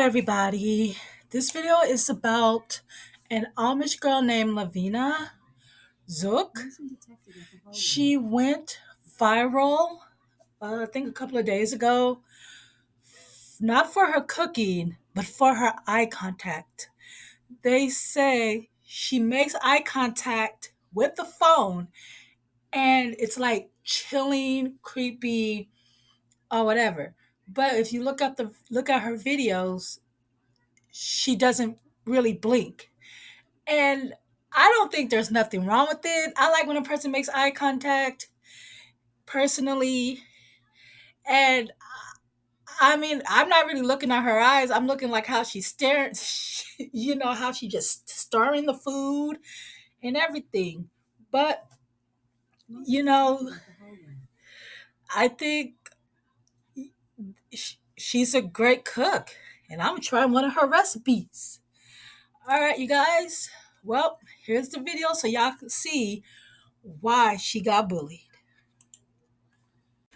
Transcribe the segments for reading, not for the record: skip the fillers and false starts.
everybody. This video is about an Amish girl named Lavina Zook. She went viral, I think a couple of days ago, not for her cooking, but for her eye contact. They say she makes eye contact with the phone and it's like chilling, creepy, or whatever. But if you look at her videos, she doesn't really blink. And I don't think there's nothing wrong with it. I like when a person makes eye contact personally. And I mean, I'm not really looking at her eyes. I'm looking like how she's staring, how she just starring the food and everything. But, you know, I think she's a great cook. And I'm trying one of her recipes. All right, you guys. Well, here's the video so y'all can see why she got bullied.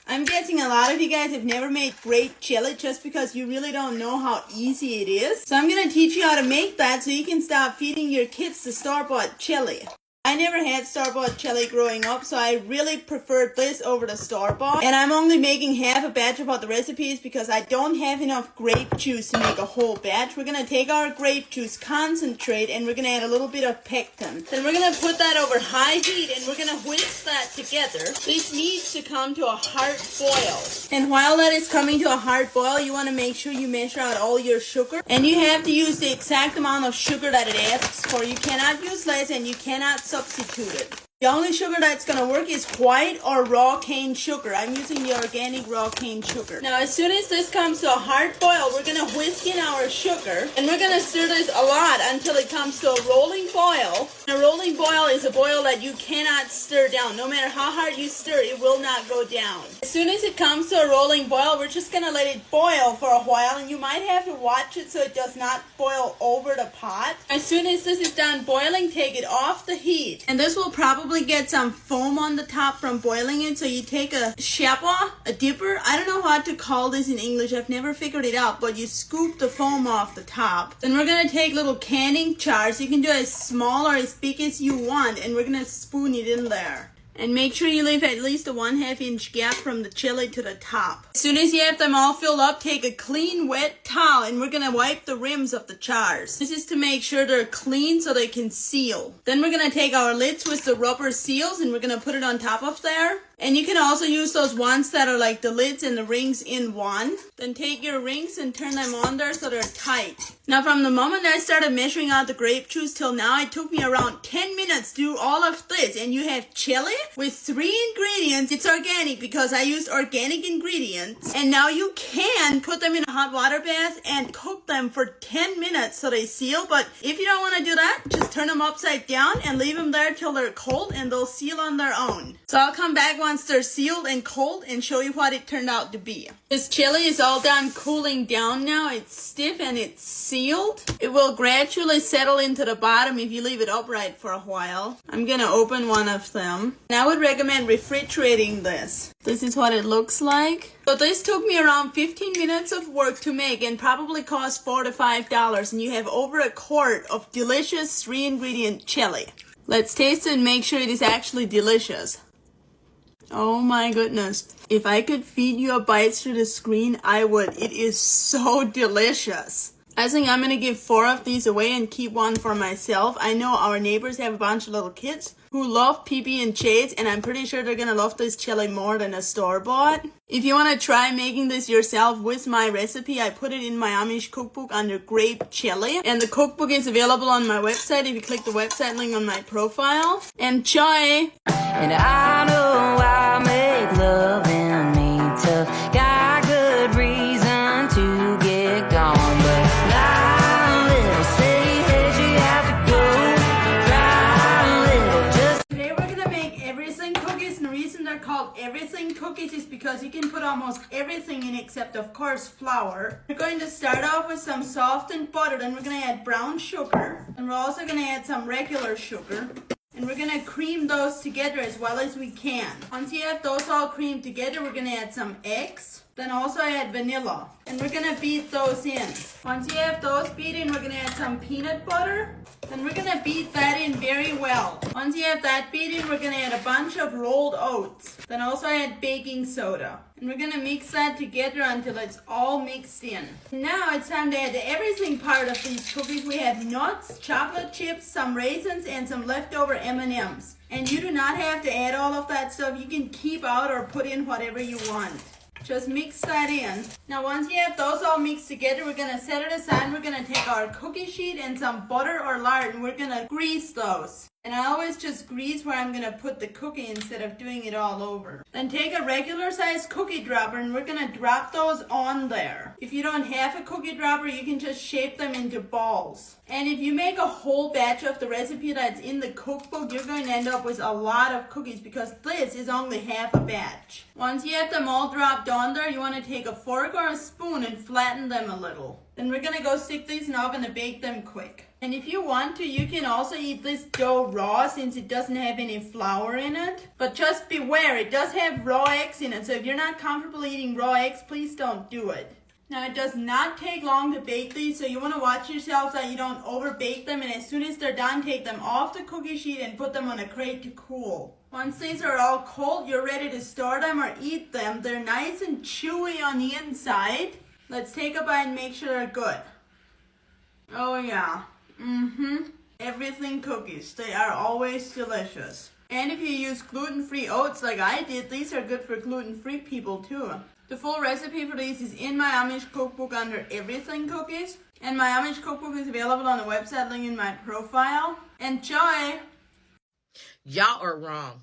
I'm guessing a lot of you guys have never made grape chili just because you really don't know how easy it is. So I'm going to teach you how to make that so you can stop feeding your kids the store-bought chili. I never had store-bought chili growing up, so I really preferred this over the store-bought. And I'm only making half a batch of all the recipes because I don't have enough grape juice to make a whole batch. We're going to take our grape juice concentrate and we're going to add a little bit of pectin. Then we're going to put that over high heat and we're going to whisk that together. This needs to come to a hard boil. And while that is coming to a hard boil, you want to make sure you measure out all your sugar. And you have to use the exact amount of sugar that it asks for. You cannot use less and you cannot substitute it. The only sugar that's going to work is white or raw cane sugar. I'm using the organic raw cane sugar. Now, as soon as this comes to a hard boil, we're going to whisk in our sugar. And we're going to stir this a lot until it comes to a rolling boil. A rolling boil is a boil that you cannot stir down. No matter how hard you stir, it will not go down. As soon as it comes to a rolling boil, we're just going to let it boil for a while. And you might have to watch it so it does not boil over the pot. As soon as this is done boiling, take it off the heat. And this will probably get some foam on the top from boiling it. So you take a shapa, a dipper. I don't know how to call this in English. I've never figured it out, but you scoop the foam off the top. Then we're going to take little canning jars. You can do as small or as big as you want, and we're going to spoon it in there. And make sure you leave at least a 1/2 inch gap from the chili to the top. As soon as you have them all filled up, take a clean wet towel and we're going to wipe the rims of the jars. This is to make sure they're clean so they can seal. Then we're going to take our lids with the rubber seals and we're going to put it on top of there. And you can also use those ones that are like the lids and the rings in one. Then take your rings and turn them on there so they're tight. Now from the moment I started measuring out the grape juice till now, it took me around 10 minutes to do all of this. And you have chili with 3 ingredients. It's organic because I used organic ingredients. And now you can put them in a hot water bath and cook them for 10 minutes so they seal. But if you don't want to do that, just turn them upside down and leave them there till they're cold and they'll seal on their own. So I'll come back once they're sealed and cold and show you what it turned out to be. This chili is all done cooling down now. It's stiff and it's sealed. It will gradually settle into the bottom if you leave it upright for a while. I'm gonna open one of them. And I would recommend refrigerating this. This is what it looks like. So this took me around 15 minutes of work to make and probably cost $4 to $5. And you have over a quart of delicious 3-ingredient chili. Let's taste it and make sure it is actually delicious. Oh my goodness. If I could feed you a bite through the screen, I would. It is so delicious. I think I'm going to give 4 of these away and keep one for myself. I know our neighbors have a bunch of little kids who love PB&J's, and I'm pretty sure they're going to love this chili more than a store-bought. If you want to try making this yourself with my recipe, I put it in my Amish cookbook under grape chili. And the cookbook is available on my website if you click the website link on my profile. Enjoy! And I know I make love and me tough. Got good reason to get gone, but lie a little, say that you have to go. Try a little, just. Today we're gonna make everything cookies, and the reason they're called everything cookies is because you can put almost everything in except of course flour. We're going to start off with some softened butter, then we're gonna add brown sugar, and we're also gonna add some regular sugar. And we're going to cream those together as well as we can. Once you have those all creamed together, we're going to add some eggs. Then also add vanilla. And we're gonna beat those in. Once you have those beaten, we're gonna add some peanut butter. Then we're gonna beat that in very well. Once you have that beaten, we're gonna add a bunch of rolled oats. Then also add baking soda. And we're gonna mix that together until it's all mixed in. Now it's time to add the everything part of these cookies. We have nuts, chocolate chips, some raisins, and some leftover M&Ms. And you do not have to add all of that stuff. You can keep out or put in whatever you want. Just mix that in. Now once you have those all mixed together, we're going to set it aside. We're going to take our cookie sheet and some butter or lard and we're going to grease those. And I always just grease where I'm going to put the cookie instead of doing it all over. Then take a regular size cookie dropper and we're going to drop those on there. If you don't have a cookie dropper, you can just shape them into balls. And if you make a whole batch of the recipe that's in the cookbook, you're going to end up with a lot of cookies because this is only half a batch. Once you have them all dropped on there, you want to take a fork or a spoon and flatten them a little. Then we're going to go stick these in the oven to bake them quick. And if you want to, you can also eat this dough raw since it doesn't have any flour in it. But just beware, it does have raw eggs in it. So if you're not comfortable eating raw eggs, please don't do it. Now it does not take long to bake these, so you want to watch yourselves that you don't over bake them. And as soon as they're done, take them off the cookie sheet and put them on a crate to cool. Once these are all cold, you're ready to store them or eat them. They're nice and chewy on the inside. Let's take a bite and make sure they're good. Oh yeah. Everything cookies. They are always delicious. And if you use gluten-free oats like I did, these are good for gluten-free people too. The full recipe for these is in my Amish cookbook under Everything Cookies. And my Amish cookbook is available on the website link in my profile. Enjoy! Y'all are wrong.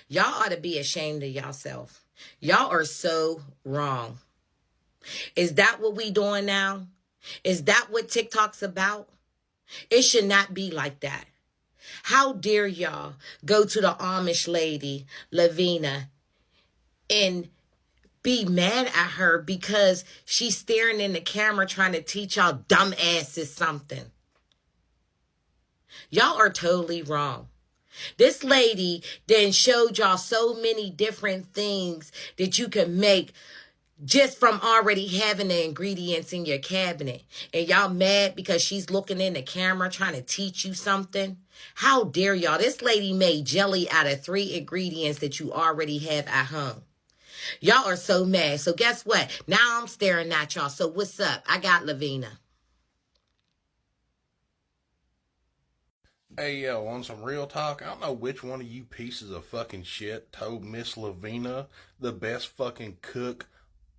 Y'all ought to be ashamed of yourself. Y'all are so wrong. Is that what we doing now? Is that what TikTok's about? It should not be like that. How dare y'all go to the Amish lady, Lavina, and be mad at her because she's staring in the camera trying to teach y'all dumbasses something. Y'all are totally wrong. This lady then showed y'all so many different things that you can make just from already having the ingredients in your cabinet. And y'all mad because she's looking in the camera trying to teach you something? How dare y'all? This lady made jelly out of 3 ingredients that you already have at home. Y'all are so mad. So guess what? Now I'm staring at y'all. So what's up? I got Lavina. Hey, yo, on some real talk, I don't know which one of you pieces of fucking shit told Miss Lavina, the best fucking cook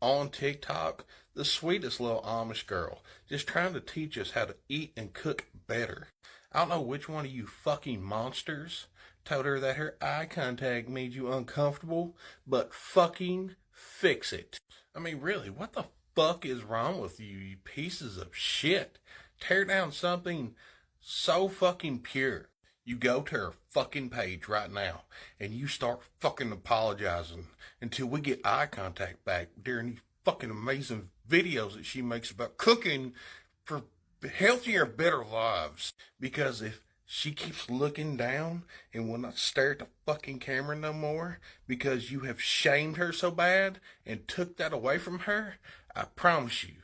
on TikTok, the sweetest little Amish girl, just trying to teach us how to eat and cook better. I don't know which one of you fucking monsters told her that her eye contact made you uncomfortable, but fucking fix it. I mean, really, what the fuck is wrong with you, you pieces of shit? Tear down something so fucking pure. You go to her fucking page right now and you start fucking apologizing until we get eye contact back during these fucking amazing videos that she makes about cooking for healthier, better lives. Because if she keeps looking down and will not stare at the fucking camera no more because you have shamed her so bad and took that away from her, I promise you,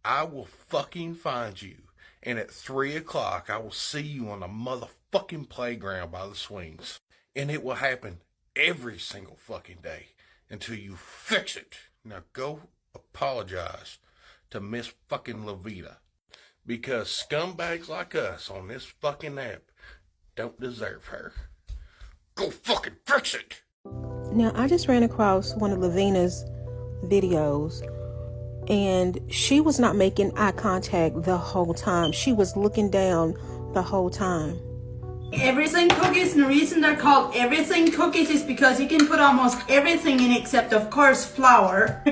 I will fucking find you. And at 3 o'clock, I will see you on the motherfucking playground by the swings. And it will happen every single fucking day until you fix it. Now go apologize to Miss fucking Lavina. Because scumbags like us on this fucking app don't deserve her. Go fucking fix it! Now, I just ran across one of Lavina's videos, and she was not making eye contact the whole time. She was looking down the whole time. Everything cookies, and the reason they're called everything cookies is because you can put almost everything in except, of course, flour.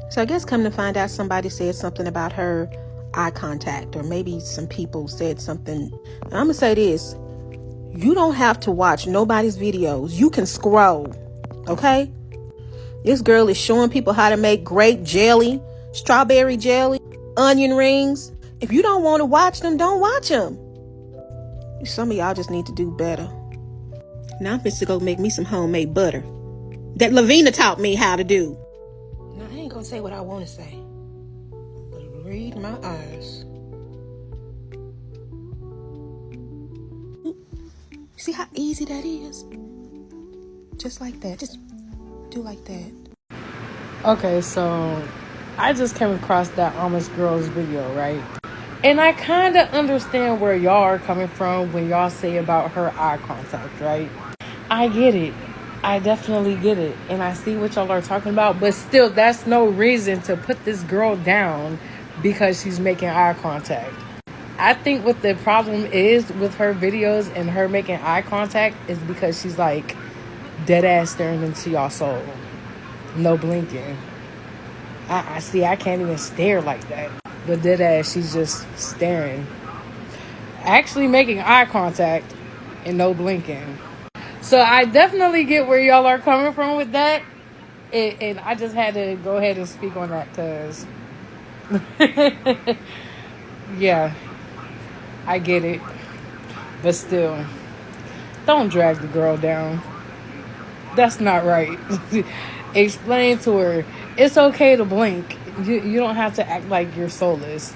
So I guess come to find out, somebody said something about her eye contact, or maybe some people said something. And I'm gonna say this: you don't have to watch nobody's videos. You can scroll, okay? This girl is showing people how to make grape jelly, strawberry jelly, onion rings. If you don't want to watch them, don't watch them. Some of y'all just need to do better. Now I'm fit to go make me some homemade butter that Lavina taught me how to do. gonna say what I want to say. But read my eyes. See how easy that is? Just like that. Just do like that. Okay, so I just came across that Amish girl's video, right? And I kind of understand where y'all are coming from when y'all say about her eye contact, right? I get it. I definitely get it. And I see what y'all are talking about. But still, that's no reason to put this girl down because she's making eye contact. I think what the problem is with her videos and her making eye contact is because she's like dead ass staring into y'all soul. No blinking. I see, I can't even stare like that. But dead ass, she's just staring. Actually making eye contact and no blinking. So I definitely get where y'all are coming from with that. And I just had to go ahead and speak on that because, yeah, I get it. But still, don't drag the girl down. That's not right. Explain to her, it's okay to blink. You don't have to act like you're soulless.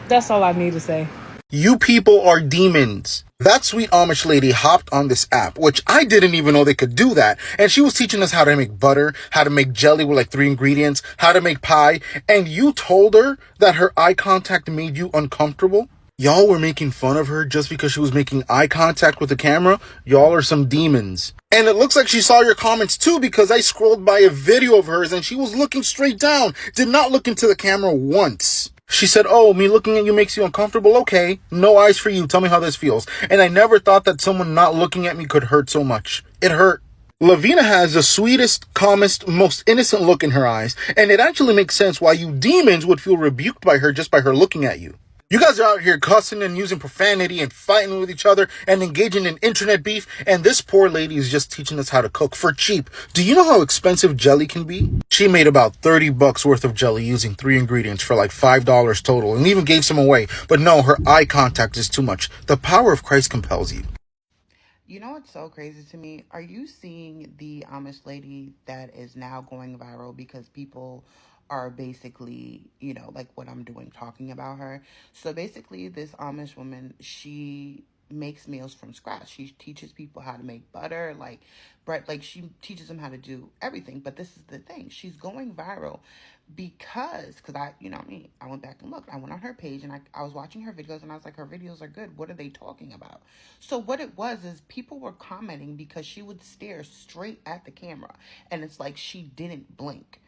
That's all I need to say. You people are demons. That sweet Amish lady hopped on this app, which I didn't even know they could do that. And she was teaching us how to make butter, how to make jelly with like 3 ingredients, how to make pie. And you told her that her eye contact made you uncomfortable? Y'all were making fun of her just because she was making eye contact with the camera? Y'all are some demons. And it looks like she saw your comments too, because I scrolled by a video of hers and she was looking straight down, did not look into the camera once. She said, oh, me looking at you makes you uncomfortable? Okay, no eyes for you. Tell me how this feels. And I never thought that someone not looking at me could hurt so much. It hurt. Lavina has the sweetest, calmest, most innocent look in her eyes, and it actually makes sense why you demons would feel rebuked by her just by her looking at you. You guys are out here cussing and using profanity and fighting with each other and engaging in internet beef, and this poor lady is just teaching us how to cook for cheap. Do you know how expensive jelly can be? She made about $30 worth of jelly using 3 ingredients for like $5 total, and even gave some away. But no, her eye contact is too much. The power of Christ compels you. You know what's so crazy to me? Are you seeing the Amish lady that is now going viral because people are basically, like what I'm doing, talking about her? So basically, this Amish woman, she makes meals from scratch. She teaches people how to make butter, like bread, like she teaches them how to do everything. But this is the thing. She's going viral because I went back and looked. I went on her page and I was watching her videos and I was like, her videos are good. What are they talking about? So what it was is people were commenting because she would stare straight at the camera and it's like she didn't blink.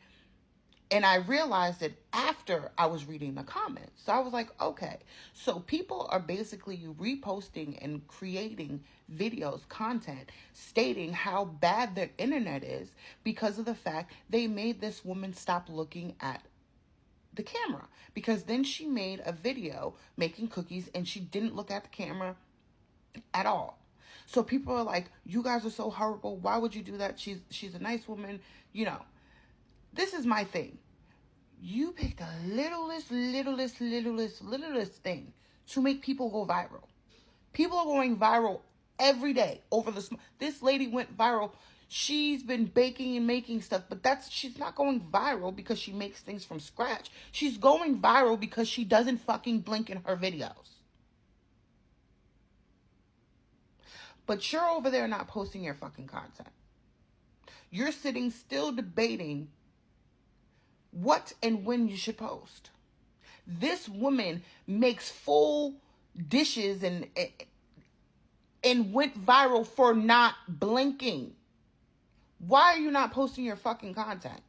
And I realized it after I was reading the comments. So I was like, okay. So people are basically reposting and creating videos, content, stating how bad their internet is because of the fact they made this woman stop looking at the camera. Because then she made a video making cookies and she didn't look at the camera at all. So people are like, you guys are so horrible. Why would you do that? She's a nice woman. This is my thing. You picked the littlest thing to make people go viral. People are going viral every day over this lady went viral. She's been baking and making stuff, but she's not going viral because she makes things from scratch. She's going viral because she doesn't fucking blink in her videos. But you're over there not posting your fucking content. You're sitting still debating what and when you should post. This woman makes full dishes and went viral for not blinking. Why are you not posting your fucking content?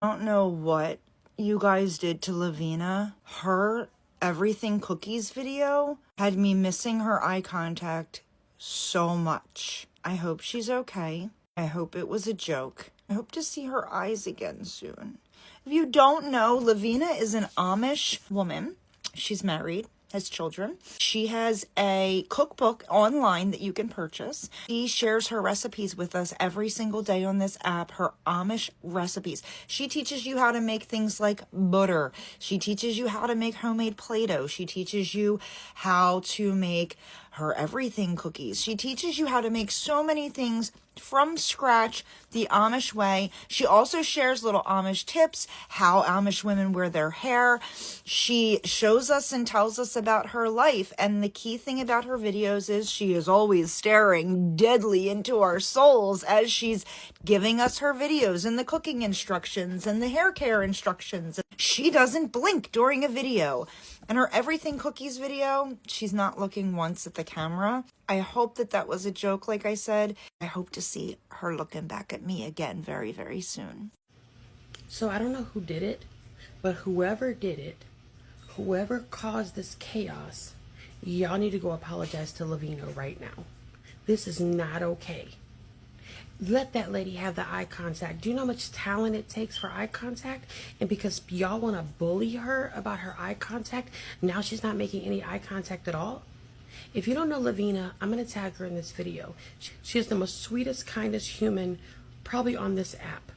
I don't know what you guys did to Lavina. Her everything cookies video had me missing her eye contact so much. I hope she's okay. I hope it was a joke. I hope to see her eyes again soon. If you don't know, Lavina is an Amish woman. She's married, has children. She has a cookbook online that you can purchase. She shares her recipes with us every single day on this app, her Amish recipes. She teaches you how to make things like butter. She teaches you how to make homemade Play-Doh. She teaches you how to make her everything cookies. She teaches you how to make so many things from scratch the Amish way. She also shares little Amish tips, how Amish women wear their hair. She shows us and tells us about her life. And the key thing about her videos is she is always staring deadly into our souls as she's giving us her videos and the cooking instructions and the hair care instructions. She doesn't blink during a video. And her everything cookies video, she's not looking once at the camera. I hope that was a joke, like I said. I hope to see her looking back at me again very, very soon. So I don't know who did it, but whoever did it, whoever caused this chaos, y'all need to go apologize to Lavina right now. This is not okay. Let that lady have the eye contact. Do you know how much talent it takes for eye contact? And because y'all want to bully her about her eye contact, now she's not making any eye contact at all? If you don't know Lavina, I'm going to tag her in this video. She is the most sweetest, kindest human probably on this app.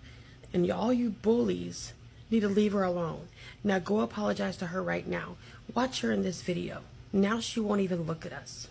And all you bullies need to leave her alone. Now go apologize to her right now. Watch her in this video. Now she won't even look at us.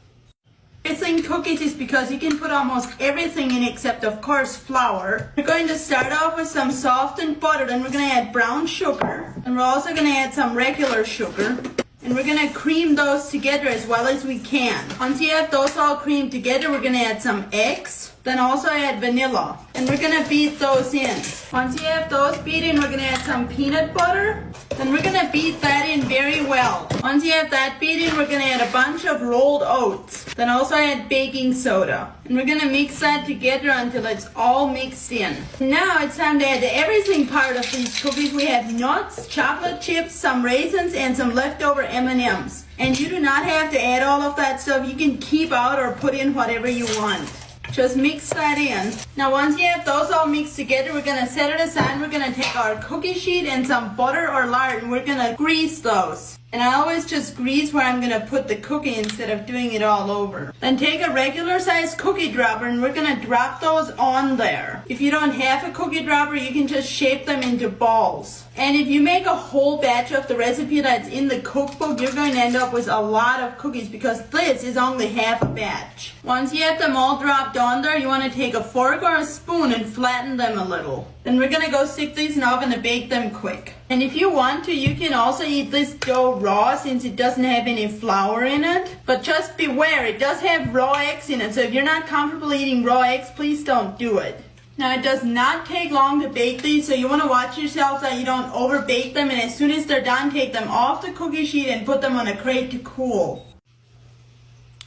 Everything cookies is because you can put almost everything in except of course flour. We're going to start off with some softened butter, then we're going to add brown sugar, and we're also going to add some regular sugar. And we're going to cream those together as well as we can. Once you have those all creamed together, we're going to add some eggs. Then also add vanilla. And we're going to beat those in. Once you have those beaten, we're going to add some peanut butter. Then we're going to beat that in very well. Once you have that beaten, we're going to add a bunch of rolled oats. Then also add baking soda. And we're going to mix that together until it's all mixed in. Now it's time to add the everything part of these cookies. We have nuts, chocolate chips, some raisins, and some leftover M&Ms. And you do not have to add all of that stuff. You can keep out or put in whatever you want. Just mix that in. Now once you have those all mixed together, we're going to set it aside. We're going to take our cookie sheet and some butter or lard, and we're going to grease those. And I always just grease where I'm going to put the cookie instead of doing it all over. Then take a regular sized cookie dropper and we're going to drop those on there. If you don't have a cookie dropper, you can just shape them into balls. And if you make a whole batch of the recipe that's in the cookbook, you're going to end up with a lot of cookies because this is only half a batch. Once you have them all dropped on there, you want to take a fork or a spoon and flatten them a little. Then we're going to go stick these in the oven to bake them quick. And if you want to, you can also eat this dough raw since it doesn't have any flour in it. But just beware, it does have raw eggs in it. So if you're not comfortable eating raw eggs, please don't do it. Now it does not take long to bake these, so you want to watch yourself that you don't over bake them. And as soon as they're done, take them off the cookie sheet and put them on a crate to cool.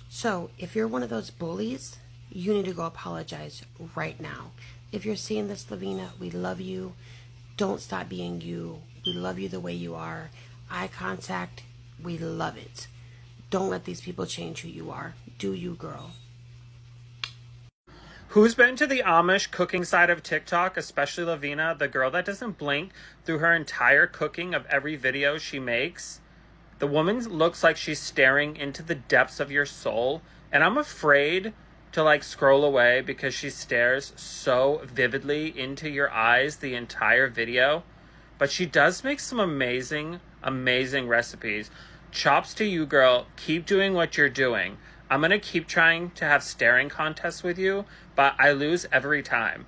So if you're one of those bullies, you need to go apologize right now. If you're seeing this, Lavina, we love you. Don't stop being you. We love you the way you are. Eye contact, we love it. Don't let these people change who you are. Do you, girl. Who's been to the Amish cooking side of TikTok, especially Lavina, the girl that doesn't blink through her entire cooking of every video she makes? The woman looks like she's staring into the depths of your soul, and I'm afraid to scroll away because she stares so vividly into your eyes the entire video. But she does make some amazing recipes. Chops to you, girl. Keep doing what you're doing. I'm gonna keep trying to have staring contests with you, but I lose every time.